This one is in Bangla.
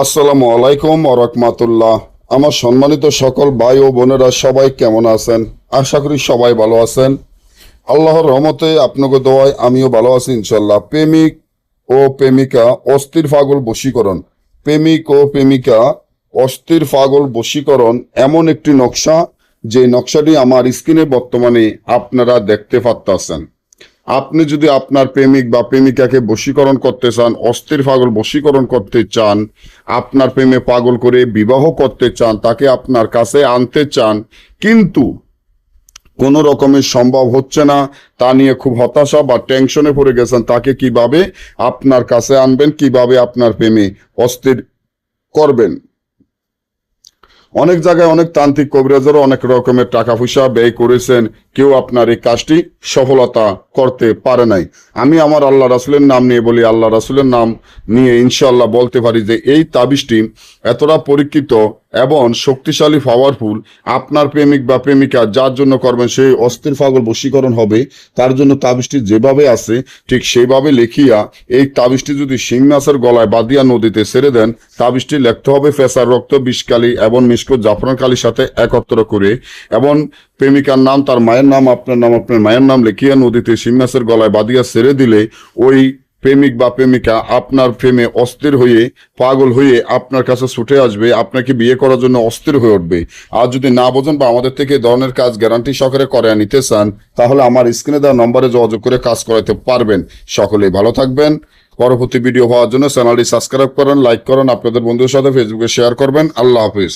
আসসালামু আলাইকুম ওয়া রাহমাতুল্লাহ। আমার সম্মানিত সকল ভাই ও বোনেরা সবাই কেমন আছেন? আশা করি সবাই ভালো আছেন। আল্লাহর রহমতে আপনাকে দোয়ায় আমিও ভালো আছি ইনশাল্লাহ। প্রেমিক ও প্রেমিকা অস্থির পাগল বশীকরণ। প্রেমিক ও প্রেমিকা অস্থির পাগল বশীকরণ এমন একটি নকশা, যে নকশাটি আমার স্ক্রিনে বর্তমানে আপনারা দেখতে পাচ্ছেন। আপনি যদি আপনার প্রেমিক বা প্রেমিকাকে বশীকরণ করতে চান, অস্থির পাগল বশীকরণ করতে চান, আপনার প্রেমে পাগল করে বিবাহ করতে চান, তাকে আপনার কাছে আনতে চান, কিন্তু কোনো রকমের সম্ভব হচ্ছে না, তা নিয়ে খুব হতাশা বা টেনশনে পড়ে গেছেন, তাকে কিভাবে আপনার কাছে আনবেন, কিভাবে আপনার প্রেমে অস্থির করবেন। অনেক জায়গায় অনেক তান্ত্রিক কবিরাজেরও অনেক রকমের টাকা পয়সা ব্যয় করেছেন, কেউ আপনার এই কাজটি সফলতা করতে পারে নাই। আমি আমার আল্লাহ রাসূলের নাম নিয়ে বলি, আল্লাহ রাসূলের নাম নিয়ে ইনশাআল্লাহ বলতে পারি যে এই তাবিজটি এতটা পরীক্ষিত এবং শক্তিশালী পাওয়ারফুল। আপনার প্রেমিক বা প্রেমিকা যার জন্য করবেন সেই অস্থির পাগল বশীকরণ হবে, তার জন্য তাবিজটি যেভাবে আছে ঠিক সেইভাবে লিখিয়া এই তাবিজটি যদি শিং মাছের গলায় বাঁধিয়া নদীতে ছেড়ে দেন, তাবিজটি লিখতে হবে ফেসার রক্ত বিষকালি এবং মিশকত জাফরান কালির সাথে একত্র করে, এবং প্রেমিকার নাম, তার মায়ের নাম, আপনার নাম, আপনার মায়ের নাম লিখিয়া নদীতে শিং মাছের গলায় বাঁধিয়া ছেড়ে দিলে ওই প্রেমিক বা প্রেমিকা আপনার প্রেমে অস্থির হয়ে পাগল হয়ে আপনার কাছে ছুটে আসবে, আপনাকে বিয়ে করার জন্য অস্থির হয়ে উঠবে। আর যদি না বোঝেন বা আমাদের থেকে এই ধরনের কাজ গ্যারান্টি সহকারে করে নিতে চান, তাহলে আমার স্ক্রিনে দেওয়া নম্বরে যোগাযোগ করে কাজ করাতে পারবেন। সকলেই ভালো থাকবেন। পরবর্তী ভিডিও পাওয়ার জন্য চ্যানেলটি সাবস্ক্রাইব করেন, লাইক করেন, আপনাদের বন্ধুদের সাথে ফেসবুকে শেয়ার করবেন। আল্লাহ হাফিজ।